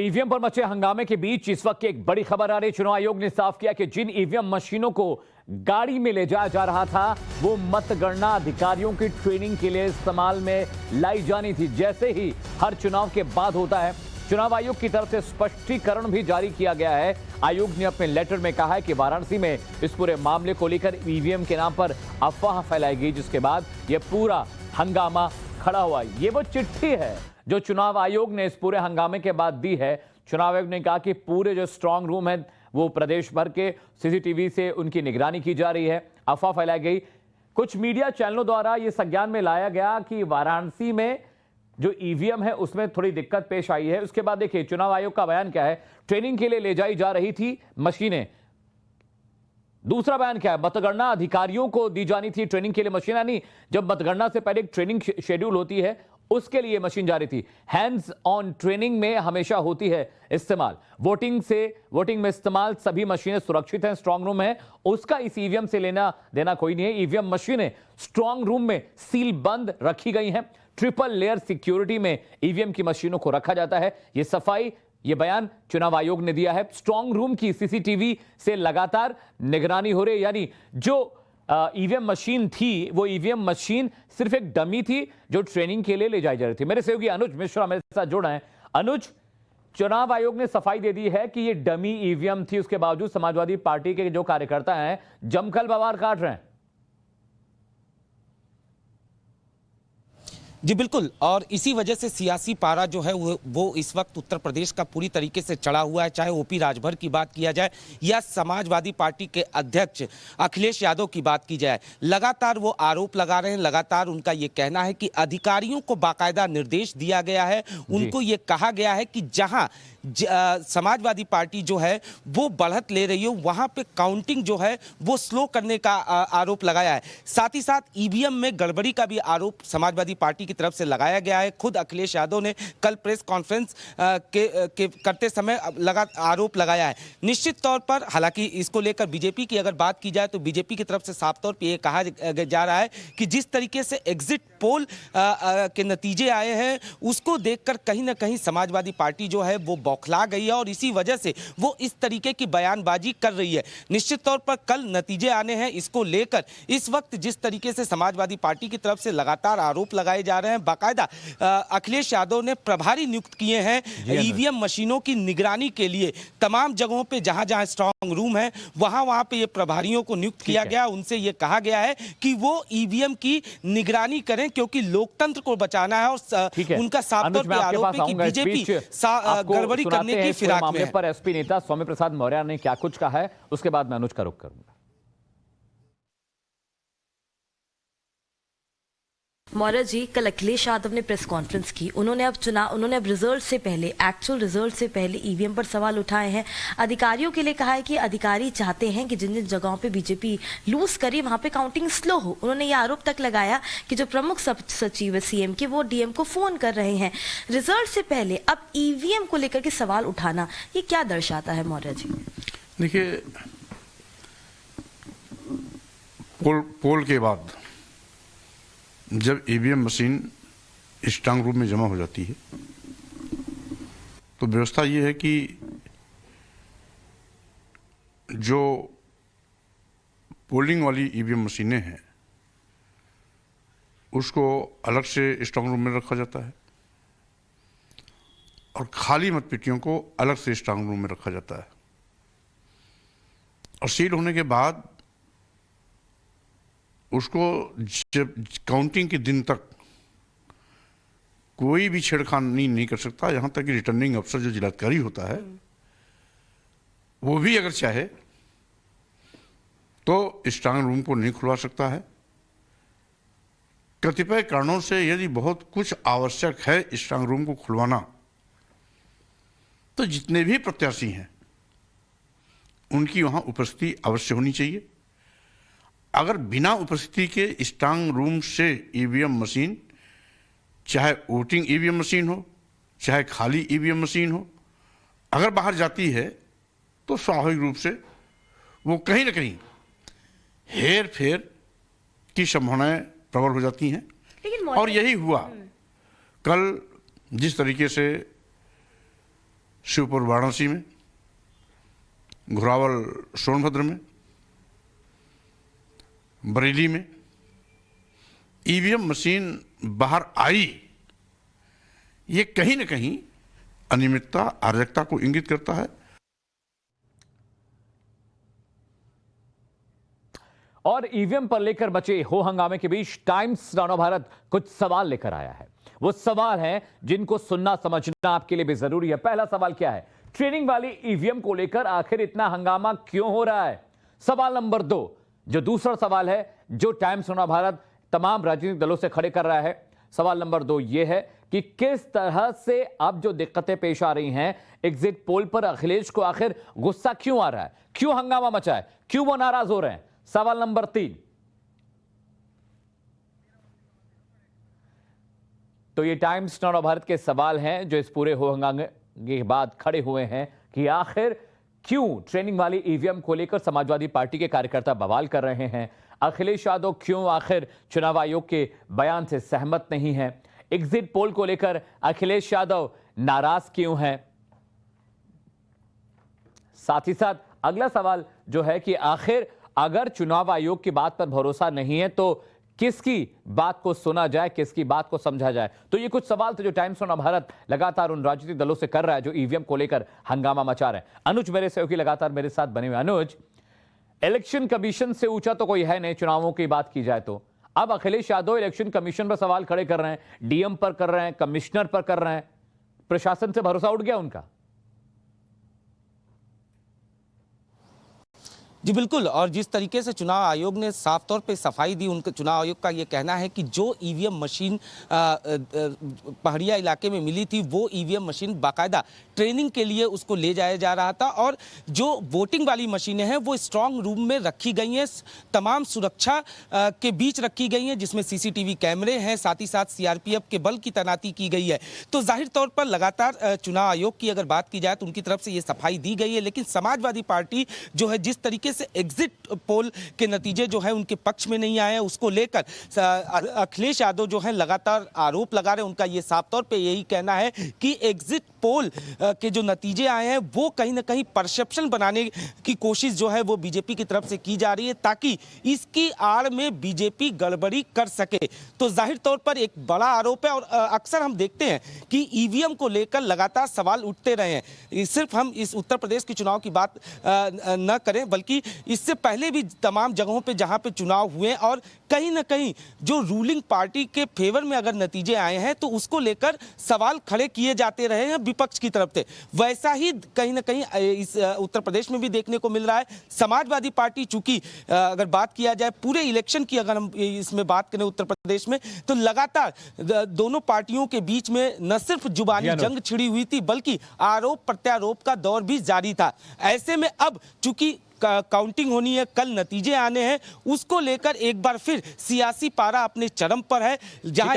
EVM पर मचे हंगामे के बीच इस वक्त की एक बड़ी खबर आ रही। चुनाव आयोग ने साफ किया कि जिन ईवीएम मशीनों को गाड़ी में ले जाया जा रहा था वो मतगणना अधिकारियों की ट्रेनिंग के लिए इस्तेमाल में लाई जानी थी, जैसे ही हर चुनाव के बाद होता है। चुनाव आयोग की तरफ से स्पष्टीकरण भी जारी किया गया है। आयोग ने अपने लेटर में कहा है कि वाराणसी में इस पूरे मामले को लेकर ईवीएम के नाम पर अफवाह फैलाई गई, जिसके बाद यह पूरा हंगामा खड़ा हुआ। ये वो चिट्ठी है जो चुनाव आयोग ने इस पूरे हंगामे के बाद दी है। चुनाव आयोग ने कहा कि पूरे जो स्ट्रांग रूम है वो प्रदेश भर के सीसीटीवी से उनकी निगरानी की जा रही है। अफवाह फैलाई गई। कुछ मीडिया चैनलों द्वारा यह संज्ञान में लाया गया कि वाराणसी में जो ईवीएम है उसमें थोड़ी दिक्कत पेश आई है। उसके बाद देखिए चुनाव आयोग का बयान क्या है। ट्रेनिंग के लिए ले जाई जा रही थी मशीनें। दूसरा बयान क्या है, मतगणना अधिकारियों को दी जानी थी ट्रेनिंग के लिए मशीन। यानी जब मतगणना से पहले एक ट्रेनिंग शेड्यूल होती है उसके लिए मशीन जा रही थी। हैंड्स ऑन ट्रेनिंग में हमेशा होती है इस्तेमाल। वोटिंग में इस्तेमाल सभी मशीनें सुरक्षित हैं, स्ट्रांग रूम है, उसका इस ईवीएम से लेना देना कोई नहीं है। ईवीएम मशीनें स्ट्रांग रूम में सील बंद रखी गई हैं। ट्रिपल लेयर सिक्योरिटी में ईवीएम की मशीनों को रखा जाता है। यह बयान चुनाव आयोग ने दिया है। स्ट्रांग रूम की सीसीटीवी से लगातार निगरानी हो रही, यानी जो ईवीएम मशीन थी वो ईवीएम मशीन सिर्फ एक डमी थी जो ट्रेनिंग के लिए ले जाई जा रही थी। मेरे सहयोगी अनुज मिश्रा मेरे साथ जुड़ा है। अनुज, चुनाव आयोग ने सफाई दे दी है कि ये डमी ईवीएम थी, उसके बावजूद समाजवादी पार्टी के जो कार्यकर्ता हैं जमकर बवाल काट रहे हैं। जी बिल्कुल, और इसी वजह से सियासी पारा जो है वो इस वक्त उत्तर प्रदेश का पूरी तरीके से चढ़ा हुआ है। चाहे ओपी राजभर की बात किया जाए या समाजवादी पार्टी के अध्यक्ष अखिलेश यादव की बात की जाए, लगातार वो आरोप लगा रहे हैं। लगातार उनका ये कहना है कि अधिकारियों को बाकायदा निर्देश दिया गया है, उनको ये कहा गया है कि जहां समाजवादी पार्टी जो है वो बढ़त ले रही हो वहां पे काउंटिंग जो है वो स्लो करने का आरोप लगाया है। साथ ही साथ ईवीएम में गड़बड़ी का भी आरोप समाजवादी पार्टी की तरफ से लगाया गया है। खुद अखिलेश यादव ने कल प्रेस कॉन्फ्रेंस करते समय आरोप लगाया है। निश्चित तौर पर हालांकि इसको लेकर बीजेपी की अगर बात की जाए तो बीजेपी की तरफ से साफ तौर पर यह कहा जा रहा है कि जिस तरीके से एग्जिट पोल के नतीजे आए हैं उसको देखकर कहीं ना कहीं समाजवादी पार्टी जो है वो बौखला गई है और इसी वजह से वो इस तरीके की बयानबाजी कर रही है। निश्चित तौर पर कल नतीजे आने हैं, इसको लेकर इस वक्त जिस तरीके से समाजवादी पार्टी की तरफ से लगातार आरोप लगाए जा रहे हैं, बाकायदा अखिलेश यादव ने प्रभारी नियुक्त किए हैं ईवीएम मशीनों की निगरानी के लिए। तमाम जगहों पे जहां जहां स्ट्रांग रूम है वहां पे ये प्रभारियों को नियुक्त किया गया। उनसे ये कहा गया है कि वो ईवीएम की निगरानी करें क्योंकि लोकतंत्र को बचाना है और उनका साफ तौर पर आरोप है कि बीजेपी गड़बड़ी करने की फिराक में है। पर एसपी नेता स्वामी प्रसाद मौर्य ने क्या कुछ कहा है उसके बाद मैं अनुज का रुख करूंगा। मौर्य जी, कल अखिलेश यादव ने प्रेस कॉन्फ्रेंस की। उन्होंने अब रिजल्ट से पहले, एक्चुअल रिजल्ट से पहले ईवीएम पर सवाल उठाए हैं। अधिकारियों के लिए कहा है कि अधिकारी चाहते हैं कि जिन जिन जगहों पे बीजेपी लूज करी वहां पे काउंटिंग स्लो हो। उन्होंने ये आरोप तक लगाया कि जो प्रमुख सचिव है सीएम के वो डीएम को फोन कर रहे हैं रिजल्ट से पहले। अब ईवीएम को लेकर के सवाल उठाना ये क्या दर्शाता है मौर्य जी? देखिए, पोल के बाद जब ईवीएम मशीन स्ट्रांग रूम में जमा हो जाती है तो व्यवस्था ये है कि जो पोलिंग वाली ईवीएम मशीनें हैं उसको अलग से स्ट्रांग रूम में रखा जाता है और खाली मतपेटियों को अलग से स्ट्रांग रूम में रखा जाता है। और सील होने के बाद उसको जब काउंटिंग के दिन तक कोई भी छेड़खानी नहीं कर सकता। यहाँ तक कि रिटर्निंग अफसर जो जिलाधिकारी होता है वो भी अगर चाहे तो स्ट्रांग रूम को नहीं खुलवा सकता है। कतिपय कारणों से यदि बहुत कुछ आवश्यक है स्ट्रांग रूम को खुलवाना तो जितने भी प्रत्याशी हैं उनकी वहाँ उपस्थिति अवश्य होनी चाहिए। अगर बिना उपस्थिति के स्ट्रांग रूम से ईवीएम मशीन, चाहे वोटिंग ईवीएम मशीन हो चाहे खाली ईवीएम मशीन हो, अगर बाहर जाती है तो स्वाभाविक रूप से वो कहीं ना कहीं हेर फेर की संभावनाएं प्रबल हो जाती हैं। और यही हुआ कल जिस तरीके से शिवपुर वाराणसी में, घोरावल सोनभद्र में, बरेली में ईवीएम मशीन बाहर आई, ये कहीं न कहीं अनियमितता, अराजकता को इंगित करता है। और ईवीएम पर लेकर मचे हो हंगामे के बीच टाइम्स नव भारत कुछ सवाल लेकर आया है। वो सवाल हैं जिनको सुनना समझना आपके लिए भी जरूरी है। पहला सवाल क्या है? ट्रेनिंग वाली ईवीएम को लेकर आखिर इतना हंगामा क्यों हो रहा है? सवाल नंबर 2, जो दूसरा सवाल है जो टाइम्स नव भारत तमाम राजनीतिक दलों से खड़े कर रहा है, सवाल नंबर 2 यह है कि किस तरह से अब जो दिक्कतें पेश आ रही हैं, एग्जिट पोल पर अखिलेश को आखिर गुस्सा क्यों आ रहा है, क्यों हंगामा मचा है, क्यों वो नाराज हो रहे हैं? सवाल नंबर 3, तो ये टाइम्स नव भारत के सवाल हैं जो इस पूरे हो हंगामे के बाद खड़े हुए हैं कि आखिर क्यों ट्रेनिंग वाली ईवीएम को लेकर समाजवादी पार्टी के कार्यकर्ता बवाल कर रहे हैं? अखिलेश यादव क्यों आखिर चुनाव आयोग के बयान से सहमत नहीं है? एग्जिट पोल को लेकर अखिलेश यादव नाराज क्यों हैं? साथ ही साथ अगला सवाल जो है कि आखिर अगर चुनाव आयोग की बात पर भरोसा नहीं है तो किसकी बात को सुना जाए, किसकी बात को समझा जाए? तो ये कुछ सवाल थे जो टाइम्स नव भारत लगातार उन राजनीतिक दलों से कर रहा है जो ईवीएम को लेकर हंगामा मचा रहे हैं। अनुज मेरे सहयोगी लगातार मेरे साथ बने हुए। अनुज, इलेक्शन कमीशन से ऊंचा तो कोई है नहीं चुनावों की बात की जाए तो। अब अखिलेश यादव इलेक्शन कमीशन पर सवाल खड़े कर रहे हैं, डीएम पर कर रहे हैं, कमिश्नर पर कर रहे हैं। प्रशासन से भरोसा उठ गया उनका? जी बिल्कुल, और जिस तरीके से चुनाव आयोग ने साफ तौर पे सफाई दी, उनका चुनाव आयोग का ये कहना है कि जो ईवीएम मशीन पहाड़िया इलाके में मिली थी वो ईवीएम मशीन बाकायदा ट्रेनिंग के लिए उसको ले जाया जा रहा था, और जो वोटिंग वाली मशीनें हैं वो स्ट्रांग रूम में रखी गई हैं, तमाम सुरक्षा के बीच रखी गई हैं, जिसमें सीसीटीवी कैमरे हैं, साथ ही साथ सीआरपीएफ के बल की तैनाती की गई है। तो जाहिर तौर पर लगातार चुनाव आयोग की अगर बात की जाए तो उनकी तरफ से ये सफाई दी गई है, लेकिन समाजवादी पार्टी जो है जिस तरीके से एग्जिट पोल के नतीजे जो है उनके पक्ष में नहीं आए हैं, उसको लेकर अखिलेश यादव जो है लगातार आरोप लगा रहे हैं। उनका ये साफ तौर पे यही कहना है कि एग्जिट पोल के जो नतीजे आए हैं वो कहीं ना कहीं परसेप्शन बनाने की कोशिश जो है वो बीजेपी की तरफ से की जा रही है ताकि इसकी आड़ में बीजेपी गड़बड़ी कर सके। तो जाहिर तौर पर एक बड़ा आरोप है, और अक्सर हम देखते हैं कि ईवीएम को लेकर लगातार सवाल उठते रहे हैं। सिर्फ हम इस उत्तर प्रदेश के चुनाव की बात न करें बल्कि इससे पहले भी तमाम जगहों पे जहां पे चुनाव हुए और कहीं ना कहीं जो रूलिंग पार्टी के फेवर में अगर नतीजे आए हैं तो उसको लेकर सवाल खड़े किए जाते रहे हैं विपक्ष की तरफ से। वैसा ही कहीं ना कहीं इस उत्तर प्रदेश में भी देखने को मिल रहा है। समाजवादी पार्टी चूंकि अगर बात किया जाए पूरे इलेक्शन की, अगर हम इसमें बात करें उत्तर प्रदेश में, तो लगातार दोनों पार्टियों के बीच में न सिर्फ जुबानी जंग छिड़ी हुई थी बल्कि आरोप प्रत्यारोप का दौर भी जारी था। ऐसे में अब चूंकि काउंटिंग होनी है, कल नतीजे आने हैं, उसको लेकर एक बार फिर सियासी पारा अपने चरम पर है, जहां